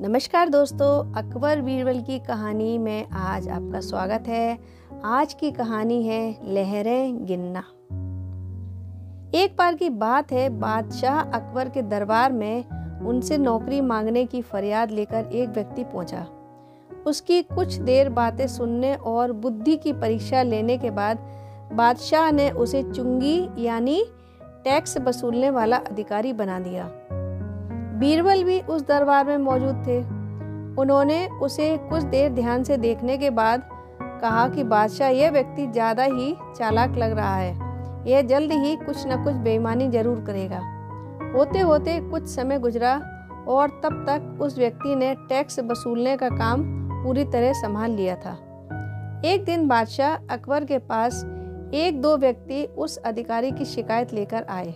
नमस्कार दोस्तों, अकबर बीरबल की कहानी में आज आपका स्वागत है। आज की कहानी है लहरें गिनना। एक बार की बात है, बादशाह अकबर के दरबार में उनसे नौकरी मांगने की फरियाद लेकर एक व्यक्ति पहुंचा। उसकी कुछ देर बातें सुनने और बुद्धि की परीक्षा लेने के बाद बादशाह ने उसे चुंगी यानी टैक्स वसूलने वाला अधिकारी बना दिया। बीरबल भी उस दरबार में मौजूद थे। उन्होंने उसे कुछ देर ध्यान से देखने के बाद कहा कि बादशाह, यह व्यक्ति ज़्यादा ही चालाक लग रहा है। यह जल्द ही कुछ न कुछ बेईमानी जरूर करेगा। होते होते कुछ समय गुजरा और तब तक उस व्यक्ति ने टैक्स वसूलने का काम पूरी तरह संभाल लिया था। एक दिन बादशाह अकबर के पास एक दो व्यक्ति उस अधिकारी की शिकायत लेकर आए।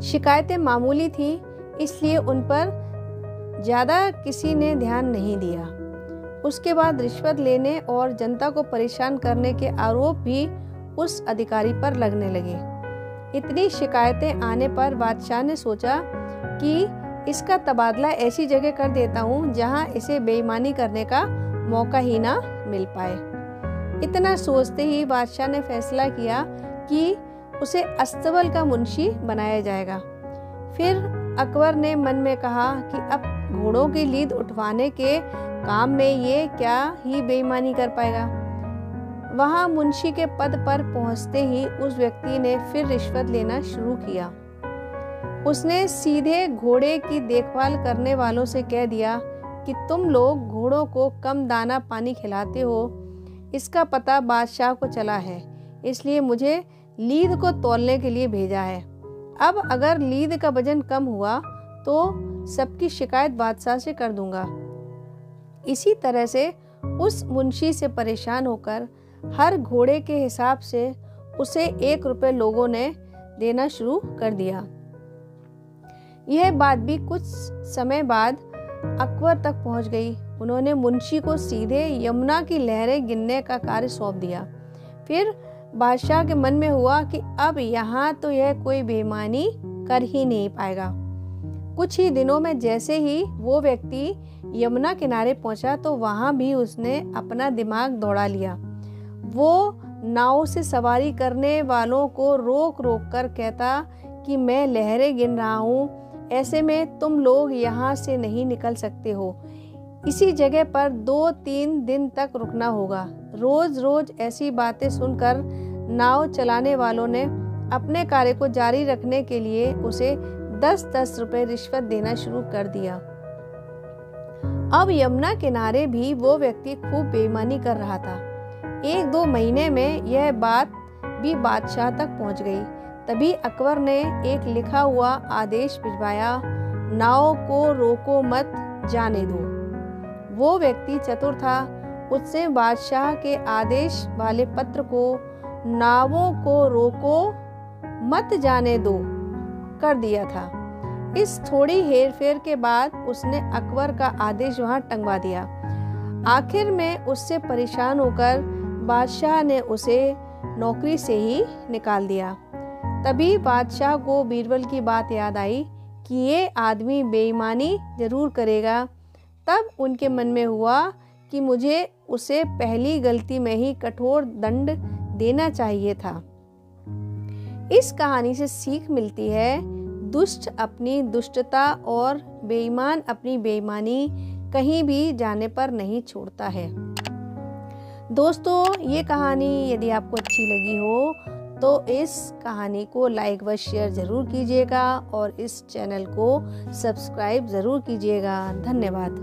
शिकायतें मामूली थीं, इसलिए उन पर ज़्यादा किसी ने ध्यान नहीं दिया। उसके बाद रिश्वत लेने और जनता को परेशान करने के आरोप भी उस अधिकारी पर लगने लगे। इतनी शिकायतें आने पर बादशाह ने सोचा कि इसका तबादला ऐसी जगह कर देता हूँ जहाँ इसे बेईमानी करने का मौका ही ना मिल पाए। इतना सोचते ही बादशाह ने फैसला किया कि उसे अस्तबल का मुंशी बनाया जाएगा। फिर अकबर ने मन में कहा कि अब घोड़ों की लीद उठवाने के काम में ये क्या ही बेईमानी कर पाएगा। वहां मुंशी के पद पर पहुंचते ही उस व्यक्ति ने फिर रिश्वत लेना शुरू किया। उसने सीधे घोड़े की देखभाल करने वालों से कह दिया कि तुम लोग घोड़ों को कम दाना पानी खिलाते हो। इसका पता बादशाह को चला है, इसलिए मुझे लीद को तौलने के लिए भेजा है। अब अगर लीद का वजन कम हुआ तो सबकी शिकायत बादशाह से कर दूंगा। इसी तरह से उस मुंशी से परेशान होकर हर घोड़े के हिसाब से उसे 1 रुपये लोगों ने देना शुरू कर दिया। यह बात भी कुछ समय बाद अकबर तक पहुंच गई। उन्होंने मुंशी को सीधे यमुना की लहरें गिनने का कार्य सौंप दिया। फिर बादशाह के मन में हुआ कि अब यहाँ तो यह कोई बेईमानी कर ही नहीं पाएगा। कुछ ही दिनों में जैसे ही वो व्यक्ति यमुना किनारे पहुंचा तो वहां भी उसने अपना दिमाग दौड़ा लिया। वो नाव से सवारी करने वालों को रोक रोक कर कहता कि मैं लहरें गिन रहा हूँ, ऐसे में तुम लोग यहाँ से नहीं निकल सकते हो। इसी जगह पर 2-3 दिन तक रुकना होगा। रोज रोज ऐसी बातें सुनकर नाव चलाने वालों ने अपने कार्य को जारी रखने के लिए उसे 10-10 रुपए रिश्वत देना शुरू कर दिया। अब यमुना किनारे भी वो व्यक्ति खूब बेईमानी कर रहा था। 1-2 महीने में यह बात भी बादशाह तक पहुंच गई। तभी अकबर ने एक लिखा हुआ आदेश भिजवाया, नाव को रोको मत, जाने दो। वो व्यक्ति चतुर था। उसने बादशाह के आदेश वाले पत्र को नावों को रोको मत, जाने दो कर दिया था। इस थोड़ी हेरफेर के बाद उसने अकबर का आदेश वहां टंगवा दिया। आखिर में उससे परेशान होकर बादशाह ने उसे नौकरी से ही निकाल दिया। तभी बादशाह को बीरबल की बात याद आई कि ये आदमी बेईमानी जरूर करेगा। तब उनके मन में हुआ कि मुझे उसे पहली गलती में ही कठोर दंड देना चाहिए था। इस कहानी से सीख मिलती है, दुष्ट अपनी दुष्टता और बेईमान अपनी बेईमानी कहीं भी जाने पर नहीं छोड़ता है। दोस्तों, ये कहानी यदि आपको अच्छी लगी हो तो इस कहानी को लाइक व शेयर ज़रूर कीजिएगा और इस चैनल को सब्सक्राइब ज़रूर कीजिएगा। धन्यवाद।